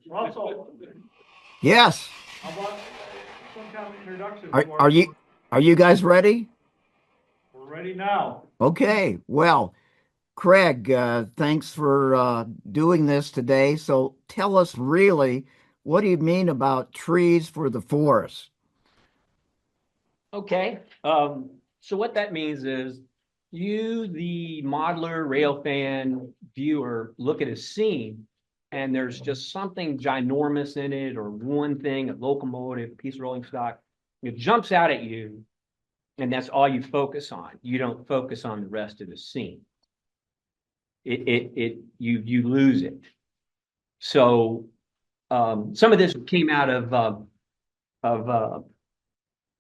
Russell, Yes. how about some kind of introduction Are to are our you are you guys ready? We're ready now. Okay. Well, Craig, thanks for doing this today. So tell us really, what do you mean about trees for the forest? Okay. So what that means is you, the modeler rail fan viewer, look at a scene and there's just something ginormous in it, or one thing, a locomotive, a piece of rolling stock. It jumps out at you, and that's all you focus on. You don't focus on the rest of the scene. You lose it. So some of this came out of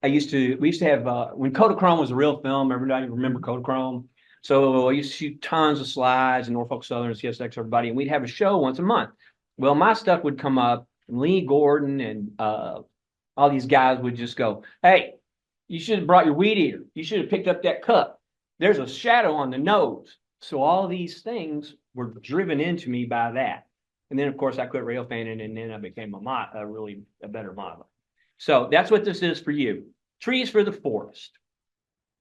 we used to have, when Kodachrome was a real film, everybody remember Kodachrome? So I used to shoot tons of slides in Norfolk Southern, CSX, everybody, and we'd have a show once a month. Well, my stuff would come up, and Lee Gordon and all these guys would just go, "Hey, you should have brought your weed eater. You should have picked up that cup. There's a shadow on the nose." So all these things were driven into me by that. And then, of course, I quit rail fanning, and then I became a better modeler. So that's what this is for you. Trees for the forest.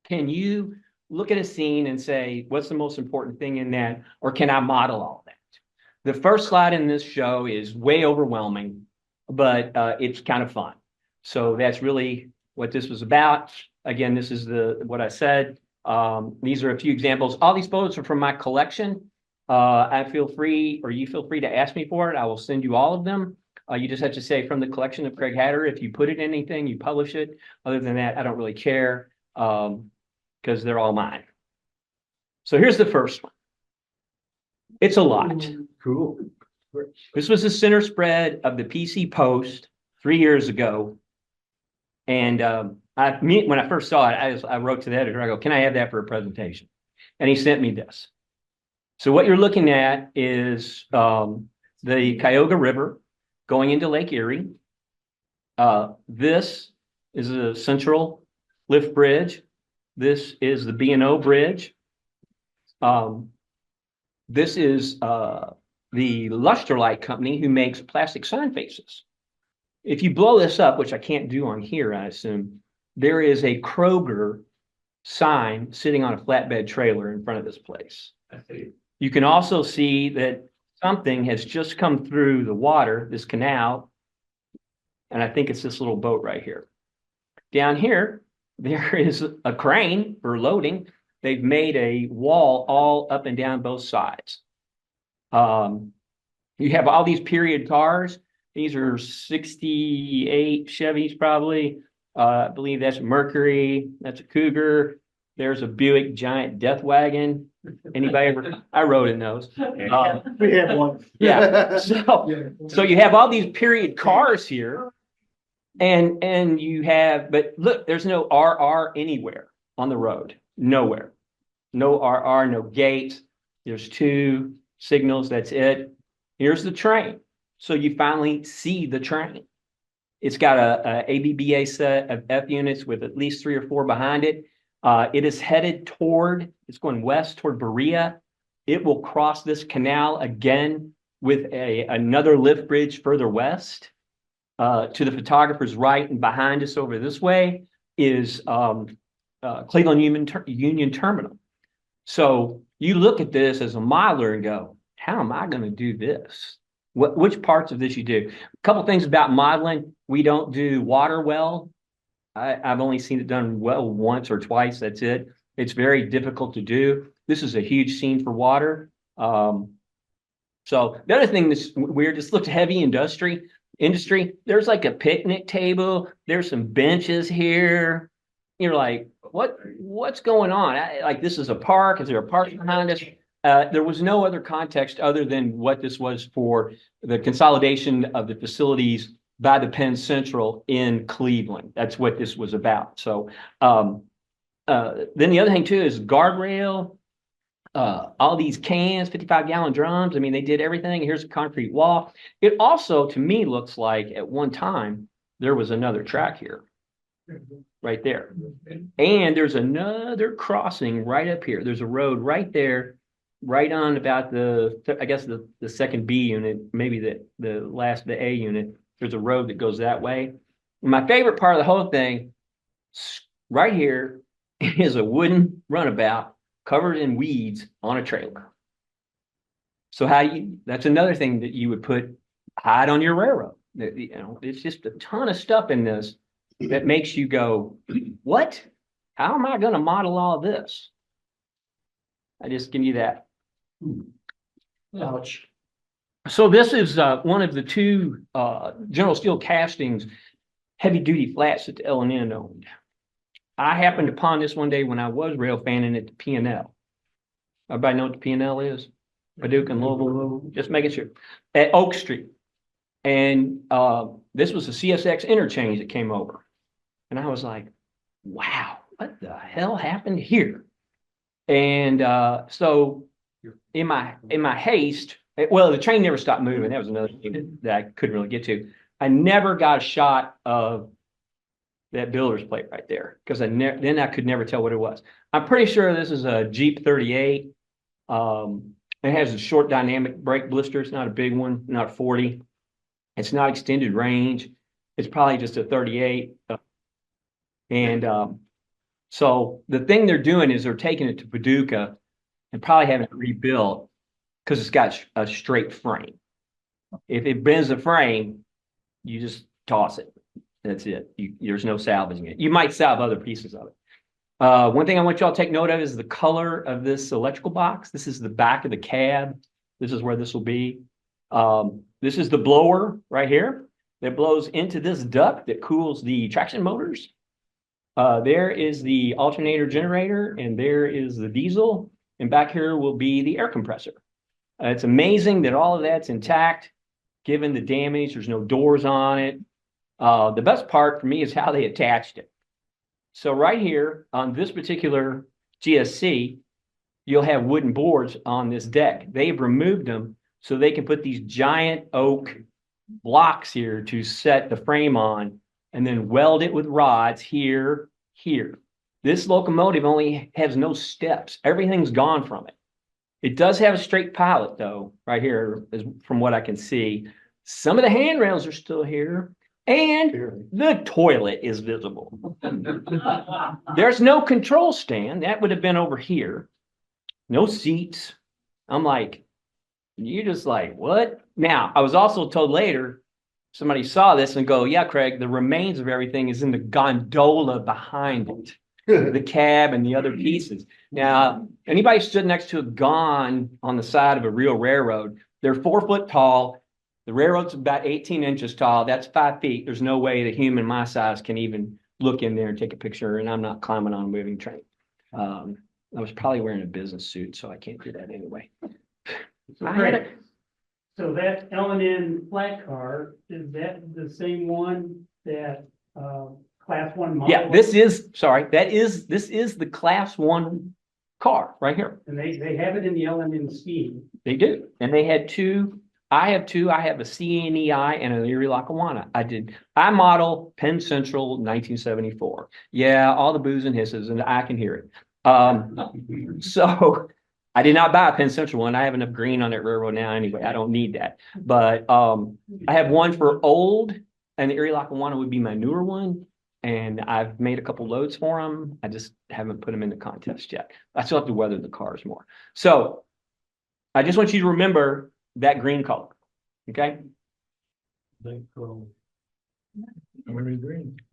Can you look at a scene and say, what's the most important thing in that? Or can I model all that? The first slide in this show is way overwhelming, but it's kind of fun. So that's really what this was about. Again, this is what I said. These are a few examples. All these photos are from my collection. I feel free, or you feel free to ask me for it. I will send you all of them. You just have to say from the collection of Craig Hatter. If you put it in anything, you publish it. Other than that, I don't really care because they're all mine. So here's the first one. It's a lot. Cool. This was the center spread of the PC Post 3 years ago. And when I first saw it, I wrote to the editor. I go, "Can I have that for a presentation?" And he sent me this. So what you're looking at is the Cuyahoga River going into Lake Erie. This is a central lift bridge. This is the B&O Bridge. This is the Lustrolite company who makes plastic sign faces. If you blow this up, which I can't do on here, I assume, there is a Kroger sign sitting on a flatbed trailer in front of this place. You can also see that something has just come through the water, this canal, and I think it's this little boat right here. Down here, there is a crane for loading. They've made a wall all up and down both sides. You have all these period cars. These are 68 Chevys probably. I believe that's Mercury. That's a Cougar. There's a Buick Giant Death Wagon. Anybody ever? I rode in those. We have one. Yeah. So you have all these period cars here, and you have, but look, there's no RR anywhere on the road. Nowhere. No RR, no gates. There's two signals. That's it. Here's the train. So you finally see the train. It's got a ABBA set of F units with at least 3 or 4 behind it. It is headed it's going west toward Berea. It will cross this canal again with another lift bridge further west. To the photographer's right and behind us over this way is Cleveland Union Terminal. So you look at this as a modeler and go, how am I going to do this? Which parts of this you do? A couple things about modeling. We don't do water well. I've only seen it done well once or twice. That's it. It's very difficult to do. This is a huge scene for water. So the other thing that's weird, just looked heavy industry. There's like a picnic table. There's some benches here. You're like, what's going on? Like, this is a park. Is there a park behind us? There was no other context other than what this was for the consolidation of the facilities by the Penn Central in Cleveland. That's what this was about. So then the other thing too is guardrail, all these cans, 55-gallon drums. I mean, they did everything. Here's a concrete wall. It also, to me, looks like at one time there was another track here, right there. And there's another crossing right up here. There's a road right there right on about I guess the second B unit, maybe the A unit. There's a road that goes that way. My favorite part of the whole thing, right here, is a wooden runabout covered in weeds on a trailer. So that's another thing that you would hide on your railroad. You know, it's just a ton of stuff in this that makes you go, what? How am I going to model all this? I just give you that. Ouch. So this is one of the two General Steel castings, heavy duty flats that the L&N owned. I happened upon this one day when I was rail fanning at the P&L. Everybody know what the P&L is? Paducah and Louisville, just making sure. At Oak Street. And this was a CSX interchange that came over. And I was like, wow, what the hell happened here? And so in my haste, well, the train never stopped moving. That was another thing that I couldn't really get to. I never got a shot of that builder's plate right there because then I could never tell what it was. I'm pretty sure this is a Jeep 38. It has a short dynamic brake blister. It's not a big one, not 40. It's not extended range. It's probably just a 38. And so the thing they're doing is they're taking it to Paducah and probably having it rebuilt because it's got a straight frame. If it bends the frame, you just toss it. That's it. There's no salvaging it. You might salve other pieces of it. One thing I want y'all to take note of is the color of this electrical box. This is the back of the cab. This is where this will be. This is the blower right here that blows into this duct that cools the traction motors. There is the alternator generator, and there is the diesel. And back here will be the air compressor. It's amazing that all of that's intact, given the damage. There's no doors on it. The best part for me is how they attached it. So right here on this particular GSC, you'll have wooden boards on this deck. They've removed them so they can put these giant oak blocks here to set the frame on and then weld it with rods here. This locomotive only has no steps. Everything's gone from it. It does have a straight pilot though, right here, from what I can see. Some of the handrails are still here. And the toilet is visible. There's no control stand. That would have been over here. No seats. I'm like, you're just like, what? Now, I was also told later, somebody saw this and go, yeah, Craig, the remains of everything is in the gondola behind it. The cab and the other pieces. Now, anybody stood next to a gon on the side of a real railroad, they're 4 foot tall. The railroad's about 18 inches tall. That's 5 feet. There's no way a human my size can even look in there and take a picture, and I'm not climbing on a moving train. I was probably wearing a business suit, so I can't do that anyway. So that L&N flat car, is that the same one that class 1 model? Yeah, this is the class 1 car right here. And they have it in the L&N scheme. They do. And they had two. I have two. I have a CNEI and an Erie Lackawanna. I model Penn Central 1974. Yeah, all the boos and hisses, and I can hear it. So I did not buy a Penn Central one. I have enough green on that railroad now anyway. I don't need that. But I have one for old, and the Erie Lackawanna would be my newer one. And I've made a couple loads for them. I just haven't put them in the contest yet. I still have to weather the cars more. So I just want you to remember that green color, okay?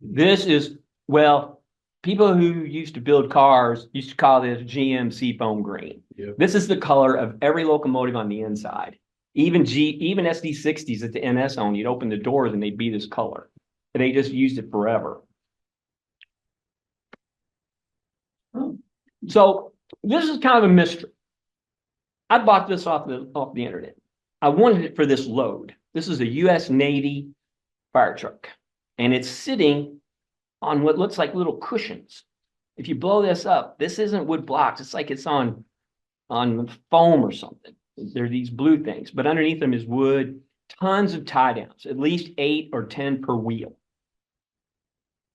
This is, well, people who used to build cars used to call this GM Seafoam green. Yep. This is the color of every locomotive on the inside. Even SD60s that the NS owned, you'd open the doors and they'd be this color. And they just used it forever. So this is kind of a mystery. I bought this off the internet. I wanted it for this load. This is a U.S. Navy fire truck, and it's sitting on what looks like little cushions. If you blow this up, this isn't wood blocks. It's like it's on foam or something. They're these blue things, but underneath them is wood, tons of tie downs, at least 8 or 10 per wheel.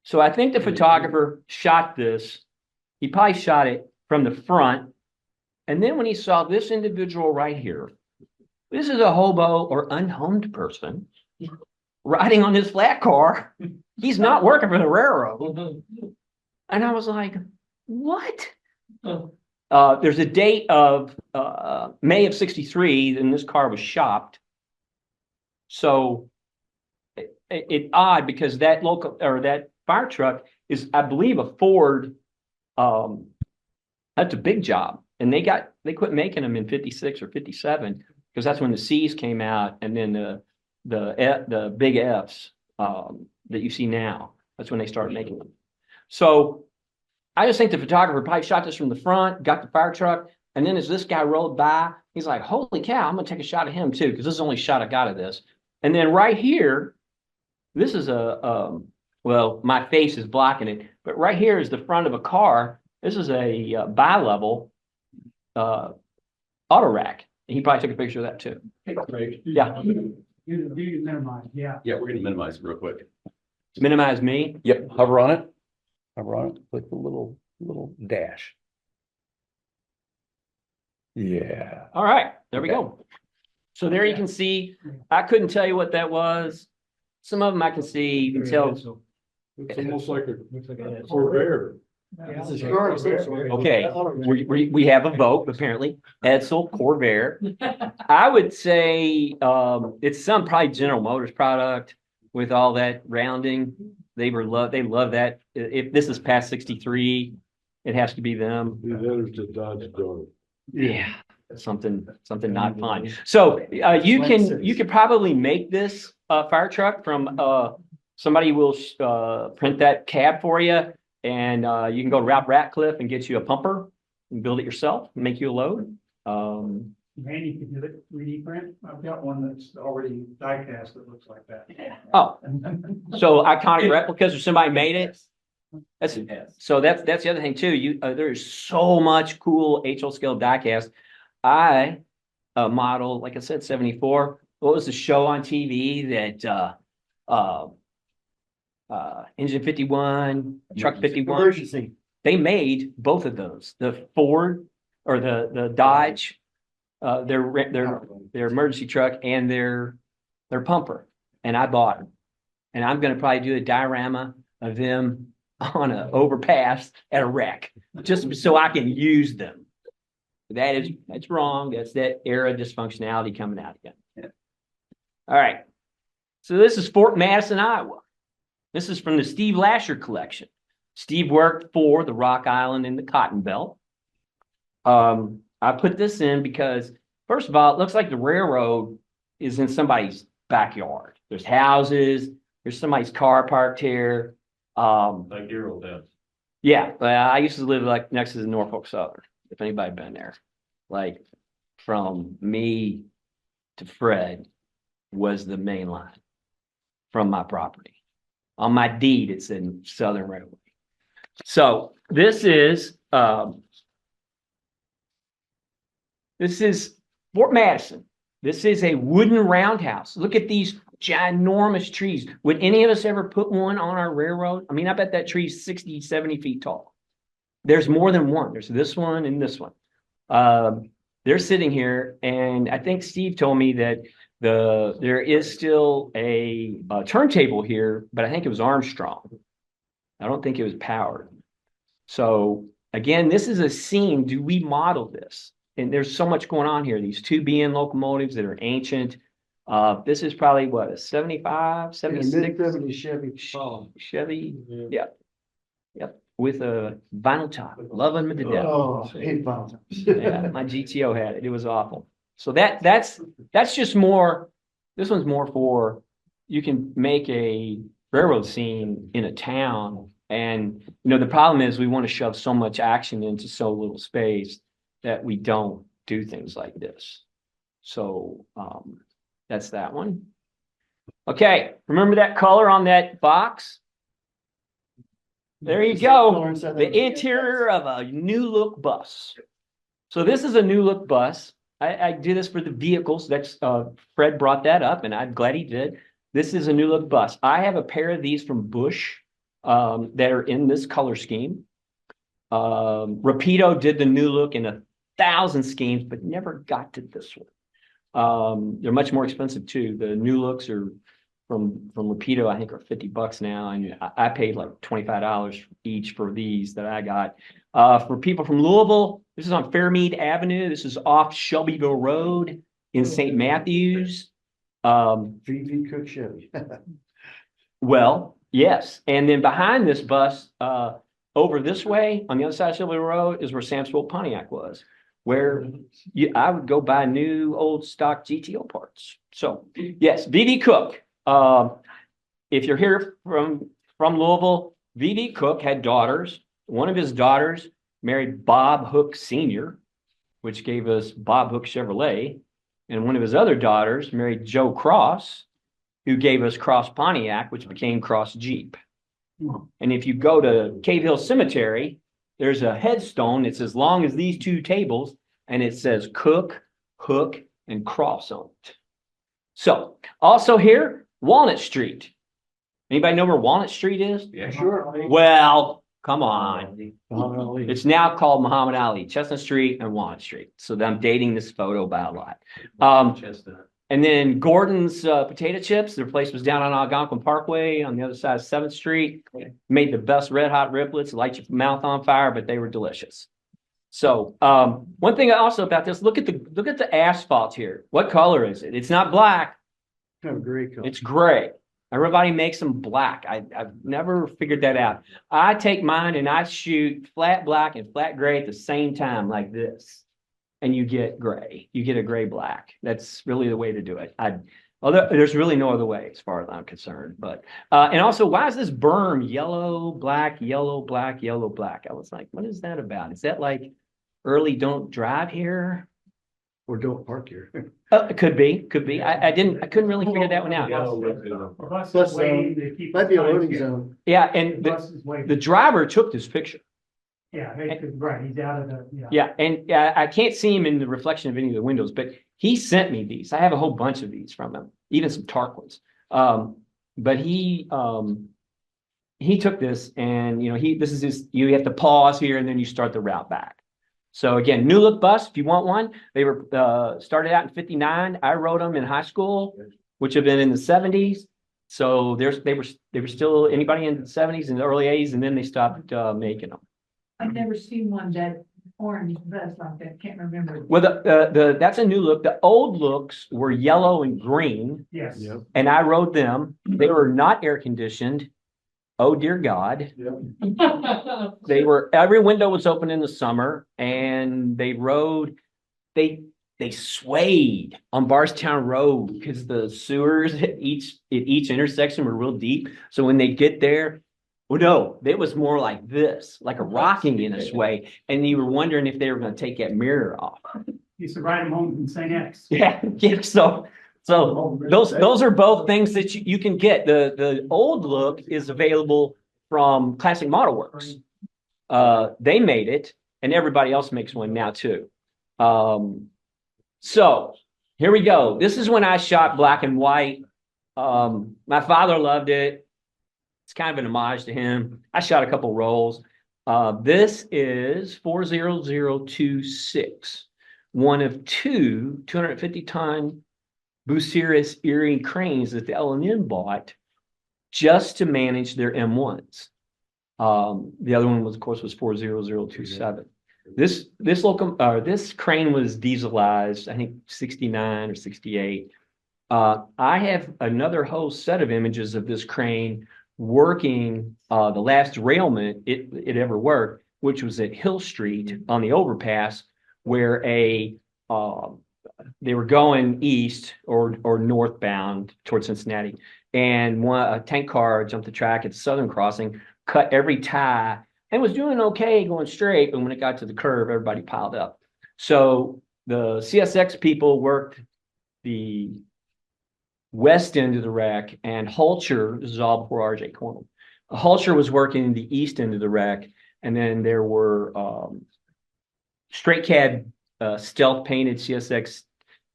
So I think the photographer shot this. He probably shot it from the front And then when he saw this individual right here, this is a hobo or unhomed person riding on his flat car. He's not working for the railroad. And I was like, what? There's a date of May of '63, and this car was shopped. So it's odd because that local or that fire truck is, I believe, a Ford. That's a big job, and they quit making them in '56 or '57 because that's when the C's came out, and then the big F's that you see now. That's when they started making them. So I just think the photographer probably shot this from the front, got the fire truck, and then as this guy rolled by, he's like, "Holy cow! I'm gonna take a shot of him too," because this is the only shot I got of this. And then right here, this is well, my face is blocking it, but right here is the front of a car. This is a bi-level auto rack. And he probably took a picture of that too. Hey, Craig. Yeah. You do minimize, yeah. Yeah, we're gonna minimize it real quick. Minimize me. Yep, hover on it. Hover on it, click the little dash. Yeah. All right, there we go. So there you can see, I couldn't tell you what that was. Some of them I can see, you can tell. It's almost like a Corvair. Okay, we have a vote, apparently. Edsel, Corvair. I would say it's some probably General Motors product with all that rounding. They love that. If this is past 63, it has to be them. The others to Dodge Dart. Yeah, something not fine. So you could probably make this fire truck from somebody will print that cab for you, and you can go to Ralph Ratcliffe and get you a pumper and build it yourself and make you a load. Randy could do it, 3D print. I've got one that's already die-cast that looks like that. Oh, so iconic replicas or somebody made it. That's the other thing too. There's so much cool HL scale diecast. I model, like I said, 74. What was the show on TV that Engine 51, Truck 51? Emergency. They made both of those. The Ford or the Dodge, their emergency truck and their pumper, and I bought them. And I'm going to probably do a diorama of them on an overpass at a wreck, just so I can use them. That's wrong. That's that era dysfunctionality coming out again. Yeah. All right. So this is Fort Madison, Iowa. This is from the Steve Lasher collection. Steve worked for the Rock Island and the Cotton Belt. I put this in because, first of all, it looks like the railroad is in somebody's backyard. There's houses. There's somebody's car parked here. Like your old house. Yeah, I used to live like next to the Norfolk Southern, if anybody been there. Like from me to Fred was the main line from my property. On my deed, it said Southern Railway. So this is Fort Madison. This is a wooden roundhouse. Look at these ginormous trees. Would any of us ever put one on our railroad? I mean, I bet that tree's 60, 70 feet tall. There's more than one. There's this one and this one. They're sitting here, and I think Steve told me that there is still a turntable here, but I think it was Armstrong. I don't think it was powered. So again, this is a scene. Do we model this? And there's so much going on here. These 2BN locomotives that are ancient. This is probably what, a 75, 76? Mid-70s Chevy. Chevy. Yeah. Yep. With a vinyl top. Loving them to death. Oh, hate vinyl. Yeah, my GTO had it. It was awful. So that's just more, this one's more for, you can make a railroad scene in a town. And, the problem is we want to shove so much action into so little space that we don't do things like this. So that's that one. Okay, remember that color on that box? There you go. The interior of a new look bus. So this is a new look bus. I do this for the vehicles. That's Fred brought that up, and I'm glad he did. This is a new look bus. I have a pair of these from Bush that are in this color scheme. Rapido did the new look in 1,000 schemes, but never got to this one. They're much more expensive too. The new looks are from Rapido, I think are $50 now. And I paid like $25 each for these that I got. For people from Louisville, this is on Fairmead Avenue. This is off Shelbyville Road in St. Matthews. V.V. Cook Chevy. Well, yes. And then behind this bus, over this way on the other side of Shelbyville Road is where Samsville Pontiac was, where I would go buy new old stock GTO parts. So yes, V.V. Cook. If you're here from Louisville, V.V. Cook had daughters. One of his daughters married Bob Hook Sr., which gave us Bob Hook Chevrolet. And one of his other daughters married Joe Cross, who gave us Cross Pontiac, which became Cross Jeep. And if you go to Cave Hill Cemetery, there's a headstone that's as long as these two tables, and it says Cook, Hook, and Cross on it. So also here, Walnut Street. Anybody know where Walnut Street is? Yeah, sure. Well, come on. Muhammad Ali. It's now called Muhammad Ali, Chestnut Street and Walnut Street. So I'm dating this photo by a lot. And then Gordon's Potato Chips, their place was down on Algonquin Parkway on the other side of 7th Street. Made the best red hot riblets, light your mouth on fire, but they were delicious. So one thing also about this, look at the asphalt here. What color is it? It's not black. Kind of gray color. It's gray. Everybody makes them black. I've never figured that out. I take mine and I shoot flat black and flat gray at the same time like this. And you get gray. You get a gray black. That's really the way to do it. Although there's really no other way as far as I'm concerned. But and also, why is this berm yellow, black, yellow, black, yellow, black? I was like, what is that about? Is that like early don't drive here? Or don't park here. It could be. I couldn't really figure that one out. The bus Plus, is waiting to keep. Might be a the loading signs here. zone. Yeah, The and bus is waiting. the driver took this picture. Yeah, right, he's out of the, yeah. Yeah, and I can't see him in the reflection of any of the windows, but he sent me these. I have a whole bunch of these from him, even some Tarquins. But he took this, and this is his. You have to pause here, and then you start the route back. So again, new look bus. If you want one, they were started out in '59. I rode them in high school, which have been in the '70s. So they were still anybody in the '70s and the early '80s, and then they stopped making them. I've never seen one that orange vest like that. Can't remember. Well, that's a new look. The old looks were yellow and green, Yes. Yep. and I rode them. They were not air conditioned. Oh dear God! They were. Every window was open in the summer, and they rode. They swayed on Barstown Road because the sewers at each intersection were real deep. So when they get there. Well, no, it was more like this, like a rocking in a sway. And you were wondering if they were going to take that mirror off. Used to ride him home from St. X. Yeah. So those are both things that you can get. The old look is available from Classic Model Works. They made it, and everybody else makes one now too. So here we go. This is when I shot black and white. My father loved it. It's kind of an homage to him. I shot a couple rolls. This is 40026, one of two 250-ton Bucyrus Erie cranes that the L&N bought just to manage their M1s. The other one was, of course, was 40027. This crane was dieselized, I think 69 or 68. I have another whole set of images of this crane working the last derailment it ever worked, which was at Hill Street on the overpass, where they were going east or northbound towards Cincinnati, and a tank car jumped the track at the southern crossing, cut every tie, and was doing okay going straight, but when it got to the curve, everybody piled up. So the CSX people worked the west end of the wreck, and Hulcher, this is all before RJ Cornell, Hulcher was working the east end of the wreck, and then there were straight cab stealth painted CSX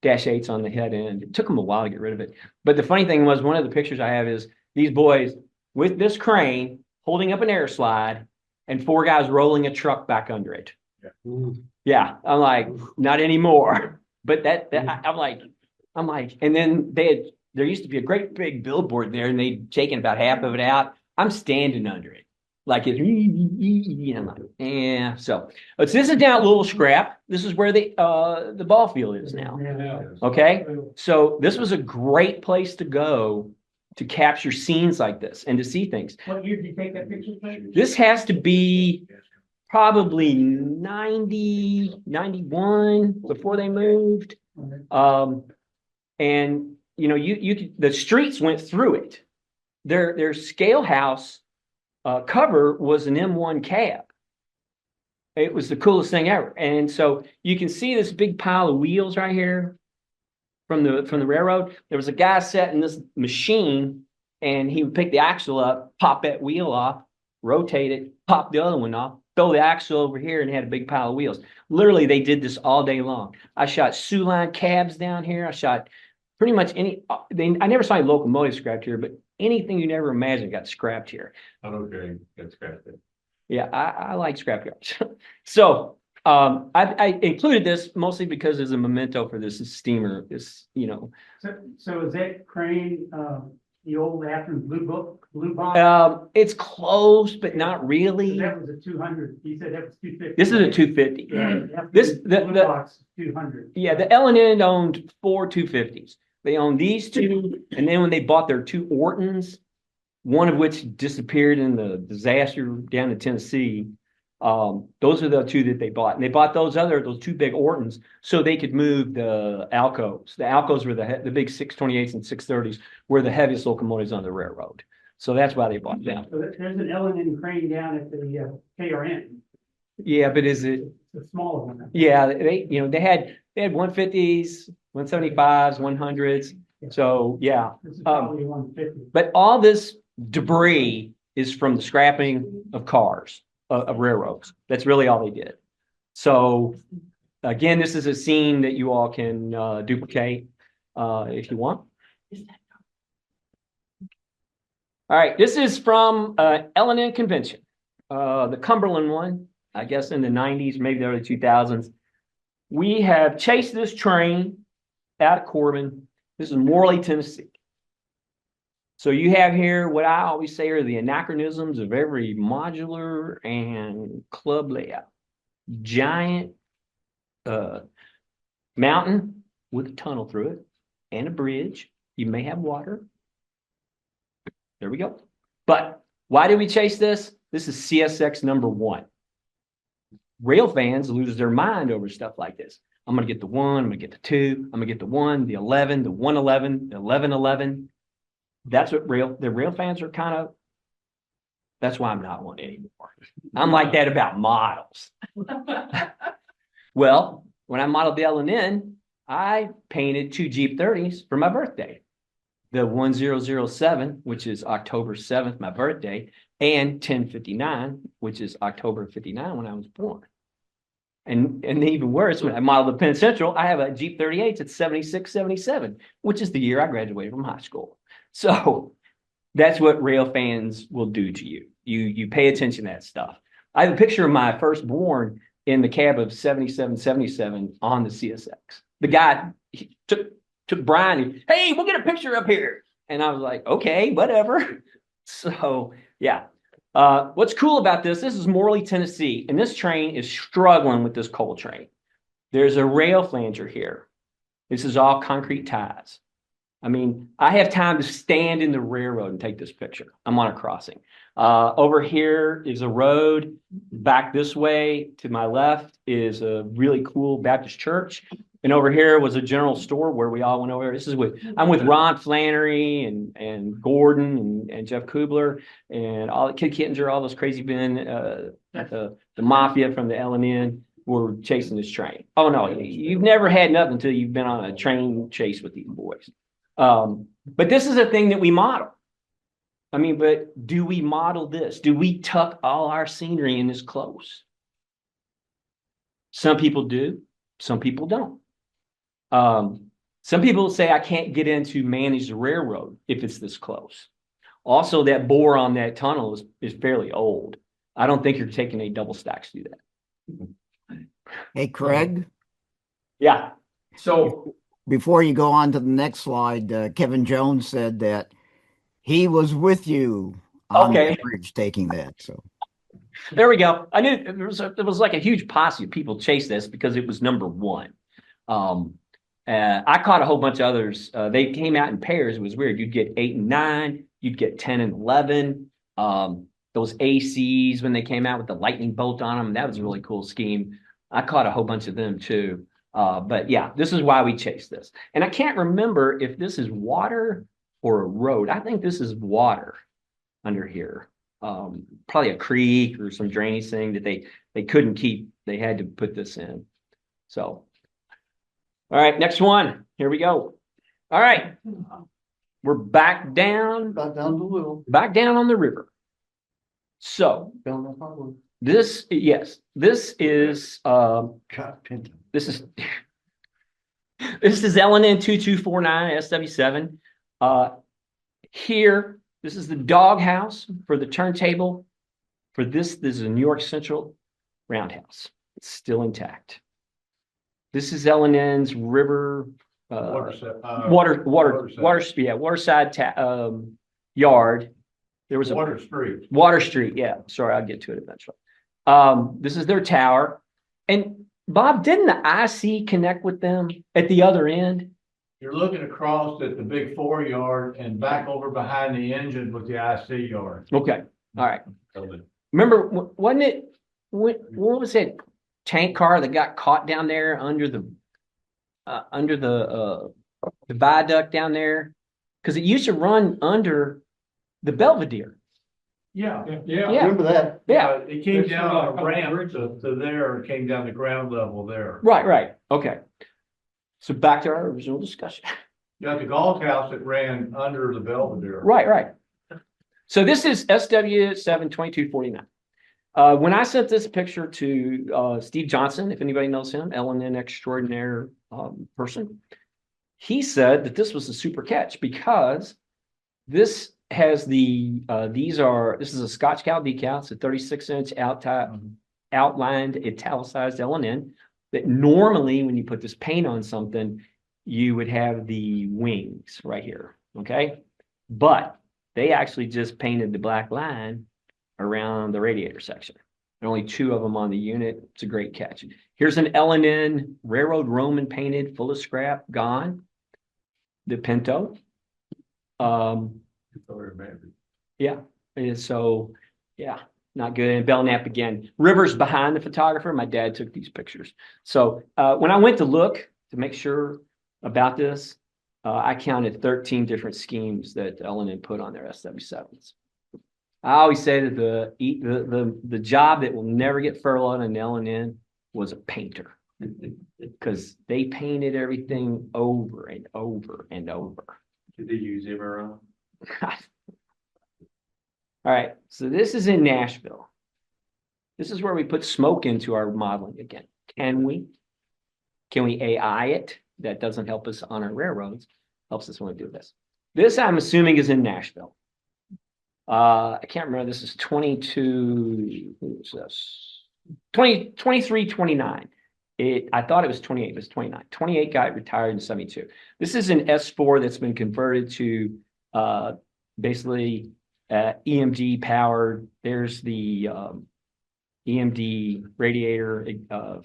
-8s on the head end. It took them a while to get rid of it. But the funny thing was, one of the pictures I have is these boys with this crane holding up an air slide and 4 guys rolling a truck back under it. Yeah, I'm like, not anymore. But I'm like, and then there used to be a great big billboard there and they'd taken about half of it out. I'm standing under it. Like it's, I'm like, yeah. So, but this is down at Little Scrap. This is where the ball field is now. Okay. So this was a great place to go to capture scenes like this and to see things. What year did you take that picture? This has to be probably 90, 91 before they moved. And you know, the streets went through it. Their scale house cover was an M1 cab. It was the coolest thing ever. And so you can see this big pile of wheels right here from the railroad. There was a guy setting this machine and he would pick the axle up, pop that wheel off, rotate it, pop the other one off, throw the axle over here and had a big pile of wheels. Literally, they did this all day long. I shot Sioux Line cabs down here. I shot pretty much I never saw any locomotive scrapped here, but anything you never imagined got scrapped here. Okay, that's scrapped. Yeah, I like scrapyards. So I included this mostly because there's a memento for this steamer. This, you know. So is that crane, the old Athens blue box? It's close, but not really. That was a 200. You said that was 250. This is a 250. Blue box 200. Yeah, the L&N owned 4 250s. They owned these two, and then when they bought their 2 Ortons, one of which disappeared in the disaster down in Tennessee, those are the 2 that they bought. And they bought those 2 big Ortons so they could move the Alcos. The Alcos were the big 628s and 630s, were the heaviest locomotives on the railroad. So that's why they bought them. So there's an L&N crane down at the KRN. Yeah, but is it? It's a smaller one. Yeah, they had 150s, 175s, 100s. So yeah. This is probably 150. But all this debris is from the scrapping of cars, of railroads. That's really all they did. So again, this is a scene that you all can duplicate if you want. All right, this is from L&N convention, the Cumberland one, I guess in the 90s, maybe the early 2000s. We have chased this train out of Corbin. This is Morley, Tennessee. So you have here what I always say are the anachronisms of every modular and club layout. Giant mountain with a tunnel through it and a bridge. You may have water. There we go. But why do we chase this? This is CSX number 1. Rail fans lose their mind over stuff like this. I'm going to get the 1, I'm going to get the 2, I'm going to get the 1, the 11, the 111, the 1111. That's what the rail fans are kind of, that's why I'm not one anymore. I'm like that about models. Well, when I modeled the L&N, I painted 2 Jeep 30s for my birthday. The 1007, which is October 7th, my birthday, and 1059, which is October 59 when I was born. And even worse, when I modeled the Penn Central, I have a Jeep 38 at 76, 77, which is the year I graduated from high school. So that's what rail fans will do to you. You pay attention to that stuff. I have a picture of my firstborn in the cab of 7777 on the CSX. The guy took Brian, and, hey, we'll get a picture up here. And I was like, okay, whatever. So yeah. What's cool about this is Morley, Tennessee, and this train is struggling with this coal train. There's a rail flanger here. This is all concrete ties. I mean, I have time to stand in the railroad and take this picture. I'm on a crossing. Over here is a road. Back this way to my left is a really cool Baptist church. And over here was a general store where we all went over. I'm with Ron Flannery and Gordon and Jeff Kubler and all Kid Kittinger, all those crazy men, the mafia from the L&N were chasing this train. Oh no, you've never had nothing until you've been on a train chase with these boys. But this is a thing that we model. I mean, but do we model this? Do we tuck all our scenery in this close? Some people do, some people don't. Some people say I can't get in to manage the railroad if it's this close. Also, that bore on that tunnel is fairly old. I don't think you're taking any double stacks to do that. Hey, Craig, Yeah. So, before you go on to the next slide, Kevin Jones said that he was with you on the Okay. bridge taking that. So There we go. I knew it was like a huge posse of people chase this because it was number one. Um, I caught a whole bunch of others. They came out in pairs. It was weird. You'd get 8 and 9. You'd get 10 and 11. Those ACs when they came out with the lightning bolt on them, that was a really cool scheme. I caught a whole bunch of them too. But yeah, this is why we chase this. And I can't remember if this is water or a road. I think this is water under here. Probably a creek or some drainage thing that they couldn't keep. They had to put this in. So, all right, next one. Here we go. All right, we're back down down the little. on the river. So Down the harbor. this, yes, this is Got Pinto. this is this is LNN 2249 SW7. Here, this is the doghouse for the turntable. For this is a New York Central roundhouse. It's still intact. This is LNN's river waterside yard. There was a Water Street. Yeah, sorry, I'll get to it eventually. This is their tower. And Bob, didn't the IC connect with them at the other end? you're looking across at the big 4 yard and back over behind the engine with the IC yard. Okay, all right. Remember, wasn't it, what was it? Tank car that got caught down there under the viaduct down there? Because it used to run under the Belvedere. Yeah. Yeah. Remember that? Yeah, It came There's down a on a couple ramp bridges. to there, it came down the ground level there. right. Okay. So back to our original discussion. You got the golf house that ran under the Belvedere. Right. So this is SW7 2249. When I sent this picture to Steve Johnson, if anybody knows him, LNN extraordinaire person, he said that this was a super catch because this has this is a Scotch Cal decal. It's a 36-inch outlined italicized LNN that normally when you put this paint on something, you would have the wings right here. Okay. But they actually just painted the black line around the radiator section. There are only 2 of them on the unit. It's a great catch. Here's an LNN Railroad Roman painted, full of scrap, gone. The Pinto. Yeah. And so, yeah, not good. And Belknap again. River's behind the photographer. My dad took these pictures. So when I went to look to make sure about this, I counted 13 different schemes that LNN put on their SW7s. I always say that the job that will never get furloughed in LNN was a painter because they painted everything over and over and over. Did they use Emerald? All right, so this is in Nashville. This is where we put smoke into our modeling again. Can we AI it? That doesn't help us on our railroads. Helps us when we do this. This I'm assuming is in Nashville. I can't remember. This is 22. Who is this? 23, 29. I thought it was 28. It was 29. 28 got retired in 72. This is an S4 that's been converted to basically EMD powered. There's the EMD radiator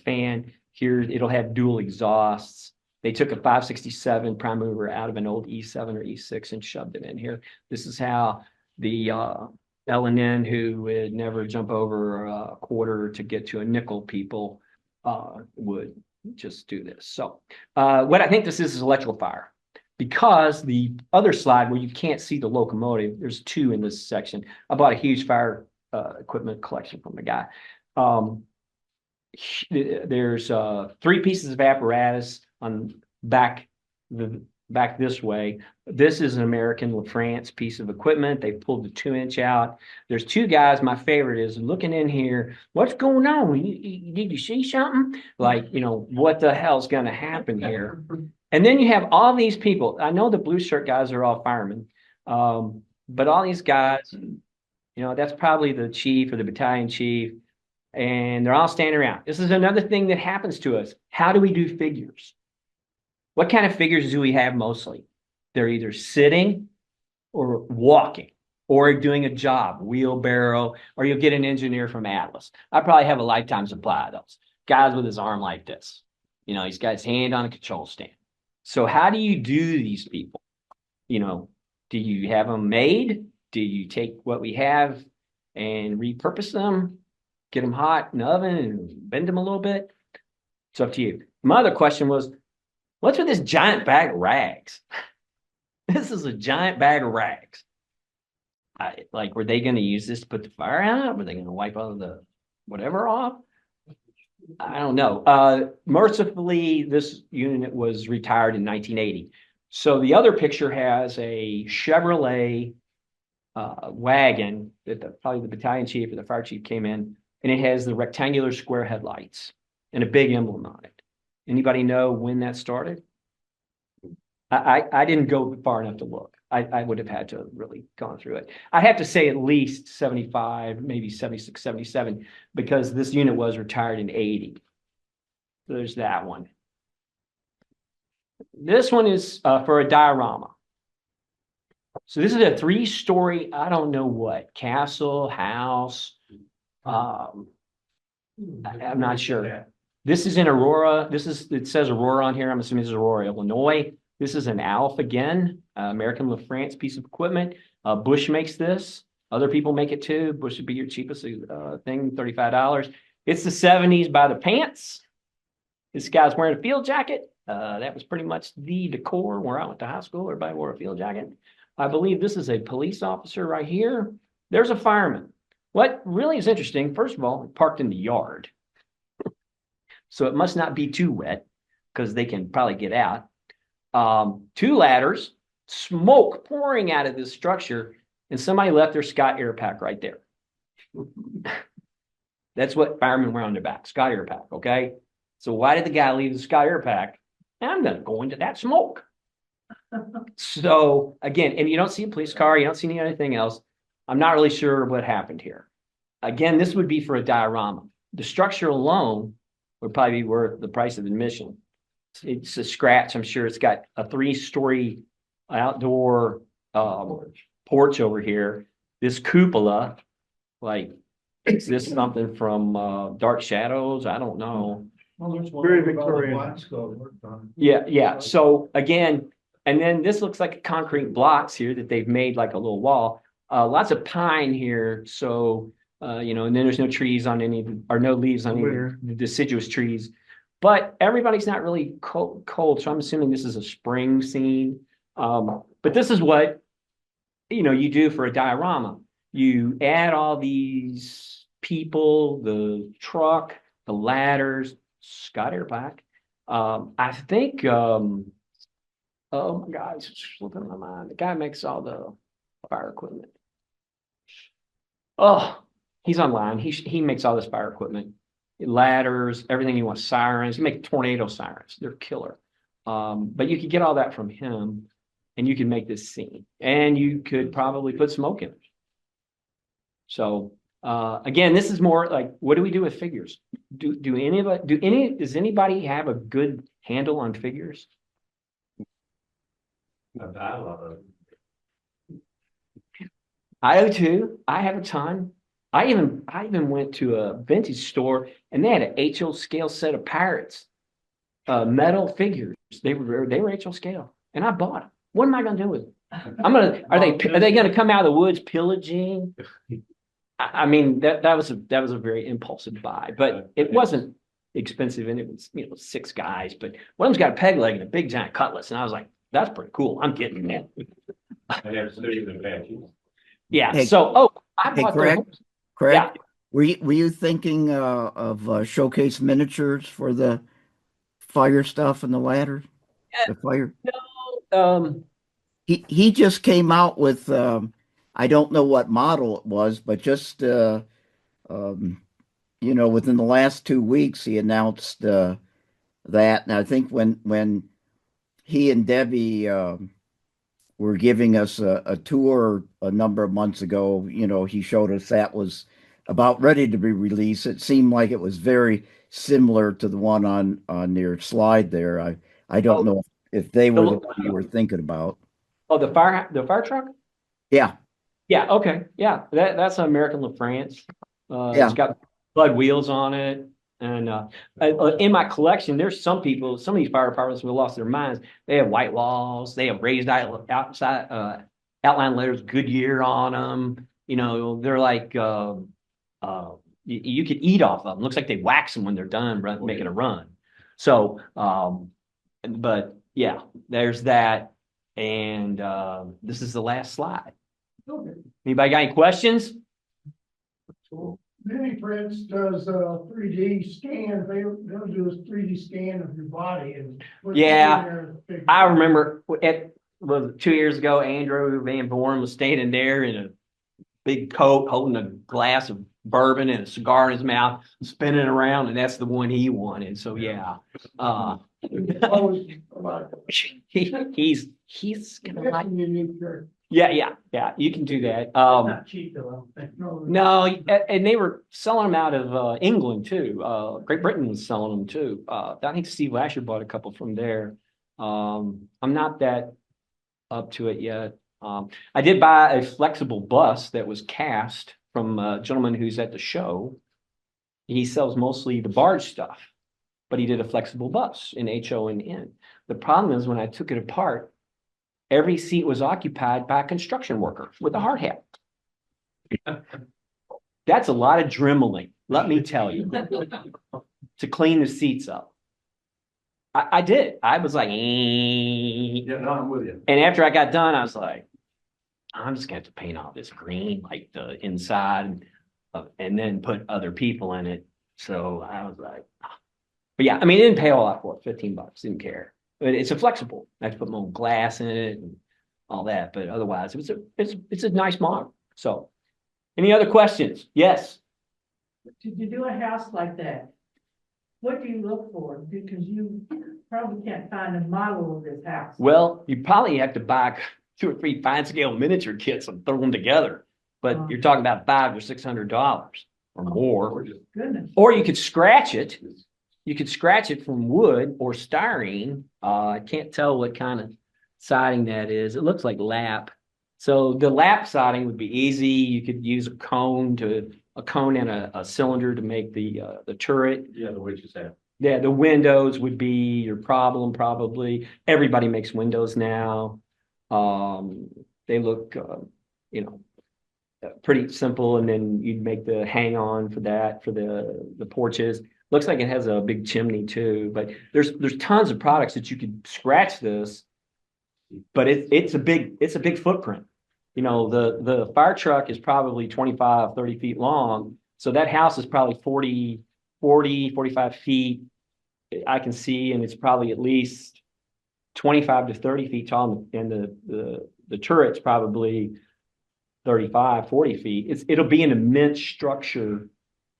fan. Here it'll have dual exhausts. They took a 567 prime mover out of an old E7 or E6 and shoved it in here. This is how the LNN who would never jump over a quarter to get to a nickel people would just do this. So what I think this is electrical fire because the other slide where you can't see the locomotive, there's 2 in this section. I bought a huge fire equipment collection from a guy. There's 3 pieces of apparatus on back this way. This is an American LaFrance piece of equipment. They pulled the 2-inch out. There's 2 guys. My favorite is looking in here. What's going on? Did you see something? Like, what the hell's going to happen here? And then you have all these people. I know the blue shirt guys are all firemen, but all these guys, that's probably the chief or the battalion chief. And they're all standing around. This is another thing that happens to us. How do we do figures? What kind of figures do we have mostly? They're either sitting or walking or doing a job, wheelbarrow, or you'll get an engineer from Atlas. I probably have a lifetime supply of those. Guys with his arm like this. You know, he's got his hand on a control stand. So how do you do these people? You know, do you have them made? Do you take what we have and repurpose them? Get them hot in the oven and bend them a little bit? It's up to you. My other question was, what's with this giant bag of rags? This is a giant bag of rags. Like, were they going to use this to put the fire out? Were they going to wipe all the whatever off? I don't know. Mercifully, this unit was retired in 1980. So the other picture has a Chevrolet wagon that probably the battalion chief or the fire chief came in, and it has the rectangular square headlights and a big emblem on it. Anybody know when that started? I didn't go far enough to look. I would have had to really gone through it. I have to say at least 75, maybe 76, 77, because this unit was retired in 80. So there's that one. This one is for a diorama. So this is a 3-story, I don't know what, castle, house. I'm not sure. This is in Aurora. It says Aurora on here. I'm assuming this is Aurora, Illinois. This is an Alf again, American LaFrance piece of equipment. Bush makes this. Other people make it too. Bush would be your cheapest thing, $35. It's the 70s by the pants. This guy's wearing a field jacket. That was pretty much the decor where I went to high school. Everybody wore a field jacket. I believe this is a police officer right here. There's a fireman. What really is interesting, first of all, parked in the yard. So it must not be too wet because they can probably get out. 2 ladders, smoke pouring out of this structure, and somebody left their Scott Air Pack right there. That's what firemen wear on their back, Scott Air Pack, okay? So why did the guy leave the Scott Air Pack? I'm going to go into that smoke. So again, and you don't see a police car, you don't see anything else. I'm not really sure what happened here. Again, this would be for a diorama. The structure alone would probably be worth the price of admission. It's a scratch. I'm sure it's got a 3-story outdoor porch over here. This cupola, like, is this something from Dark Shadows? I don't know. Well, there's one Very over by the Victorian. Blacksville worked on. Yeah. So again, and then this looks like concrete blocks here that they've made like a little wall. Lots of pine here. So, you know, and then there's no trees on any, or no leaves on any of the deciduous trees. But everybody's not really cold. So I'm assuming this is a spring scene. But this is what, you know, you do for a diorama. You add all these people, the truck, the ladders, Scott Air Pack. I think, oh my God, it's slipping my mind. The guy makes all the fire equipment. Oh, he's online. He makes all this fire equipment, ladders, everything you want, sirens. You make tornado sirens. They're killer. But you could get all that from him, and you can make this scene, and you could probably put smoke in it. So again, this is more like, what do we do with figures? Does anybody have a good handle on figures? I do too. I have a ton. I even went to a vintage store and they had an HO scale set of pirates, metal figures. They were HO scale, and I bought them. What am I going to do with them? Are they going to come out of the woods pillaging? I mean, that was a very impulsive buy, but it wasn't expensive, and it was, you know, 6 guys. But one of them's got a peg leg and a big giant cutlass, and I was like, that's pretty cool. I'm getting that. Yeah. Hey, So, I Hey, bought Craig, Yeah. were you thinking of showcase miniatures for the fire stuff and the ladder? The fire. He just came out with I don't know what model it was, but just you know, within the last 2 weeks he announced that. And I think when he and Debbie were giving us a tour a number of months ago, you know, he showed us that was about ready to be released. It seemed like it was very similar to the one on your slide there. I don't know if they were the one you were thinking about. Oh, the fire truck? Yeah, Yeah, okay, yeah, that's an American LaFrance. Yeah. It's got Bud wheels on it. And in my collection, there's some people, some of these fire departments have lost their minds. They have white walls, they have raised outside outline letters, Goodyear on them. You know, they're like you could eat off of them. Looks like they wax them when they're done making a run. So, but yeah, there's that. And this is the last slide. Anybody got any questions? Mini Prints does a 3D scan. They'll do a 3D scan of your body and. put it Yeah, in there to figure I out. remember was 2 years ago, Andrew Van Born was standing there in a big coat, holding a glass of bourbon and a cigar in his mouth, spinning around, and that's the one he wanted. So yeah, Always about he's gonna like. a unique shirt. Yeah, you can do that. Not cheap though, I don't think. No, and they were selling them out of England too. Great Britain was selling them too. I think Steve Lasher bought a couple from there. I'm not that up to it yet. I did buy a flexible bus that was cast from a gentleman who's at the show. He sells mostly the barge stuff, but he did a flexible bus in HONN. The problem is when I took it apart, every seat was occupied by a construction worker with a hard hat. That's a lot of dremeling, let me tell you, to clean the seats up. I did. I was like, Yeah, no, I'm with you. and after I got done, I was like, I'm just going to have to paint all this green, like the inside, and then put other people in it. So I was like, but yeah, I mean, it didn't pay a lot for it, $15, didn't care. But it's a flexible. I have to put my own glass in it and all that. But otherwise, it's a nice model. So, any other questions? Yes. To do a house like that, what do you look for? Because you probably can't find a model of this house. Well, you probably have to buy 2 or 3 fine scale miniature kits and throw them together. But you're talking about $500 or $600 or more. Goodness. Or you could scratch it. You could scratch it from wood or styrene. I can't tell what kind of siding that is. It looks like lap. So the lap siding would be easy. You could use a cone and a cylinder to make the turret. Yeah, the witches have. Yeah, the windows would be your problem probably. Everybody makes windows now. They look, pretty simple. And then you'd make the hang on for that for the porches. Looks like it has a big chimney too, but there's tons of products that you could scratch this, but it's a big footprint. You know, the fire truck is probably 25, 30 feet long. So that house is probably 40, 45 feet. I can see, and it's probably at least 25 to 30 feet tall. And the turret's probably 35, 40 feet. It'll be an immense structure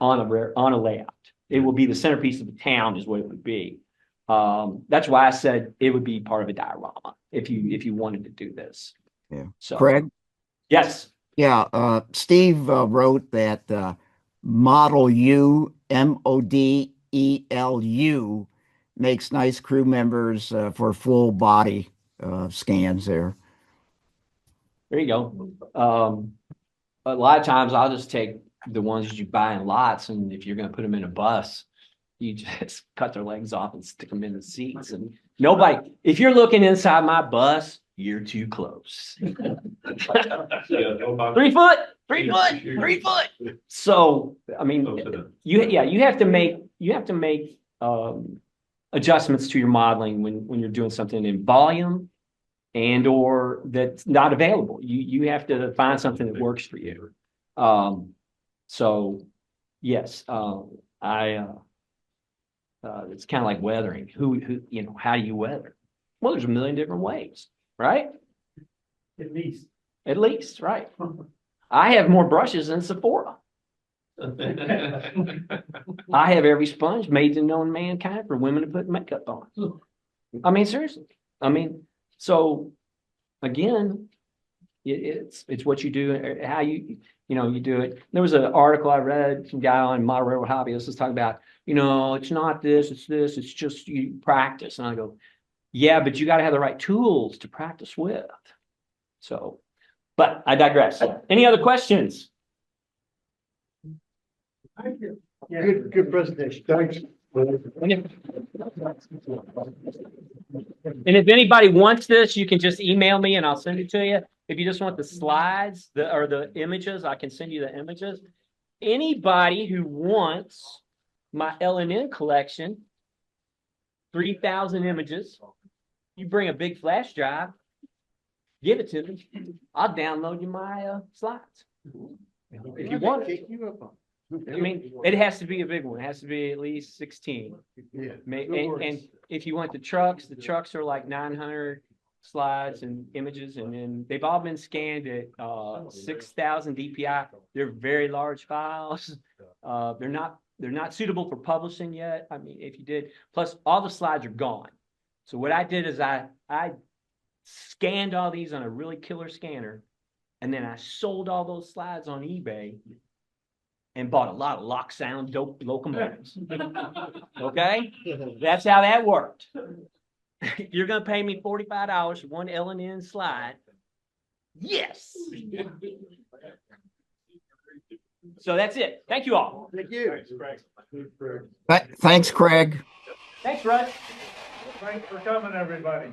on a layout. It will be the centerpiece of the town is what it would be. That's why I said it would be part of a diorama if you wanted to do this. Yeah. So Craig? yes. Yeah, Steve wrote that Model U, MODELU, makes nice crew members for full body scans there. There you go. A lot of times I'll just take the ones that you buy in lots, and if you're going to put them in a bus, you just cut their legs off and stick them in the seats. And nobody, if you're looking inside my bus, you're too close. 3 foot, 3 foot, 3 foot. So, I mean, you have to make adjustments to your modeling when you're doing something in volume and or that's not available. You have to find something that works for you. So yes, it's kind of like weathering. How do you weather? Well, there's a million different ways, right? At least. At least, right? I have more brushes than Sephora. I have every sponge made to known mankind for women to put makeup on. I mean, seriously. I mean, so again, It's what you do, how you do it. There was an article I read, some guy on Model Railroad Hobbyist was talking about, it's not this, it's just you practice. And I go, yeah, but you got to have the right tools to practice with. So, but I digress. Any other questions? Good presentation. Thanks. And if anybody wants this, you can just email me and I'll send it to you. If you just want the slides, or the images, I can send you the images. Anybody who wants my LNN collection, 3,000 images, you bring a big flash drive, give it to me. I'll download you my slides. If you want it. I mean, it has to be a big one. It has to be at least 16. Yeah. And if you want the trucks are like 900 slides and images, and then they've all been scanned at 6,000 DPI. They're very large files. They're not suitable for publishing yet. I mean, if you did, plus all the slides are gone. So what I did is I scanned all these on a really killer scanner, and then I sold all those slides on eBay and bought a lot of lock sound dope locomotives. Okay? That's how that worked. You're going to pay me $45 for one LNN slide. Yes. So that's it. Thank you all. Thank you. Thanks, Craig. Thanks, Russ. Thanks for coming, everybody.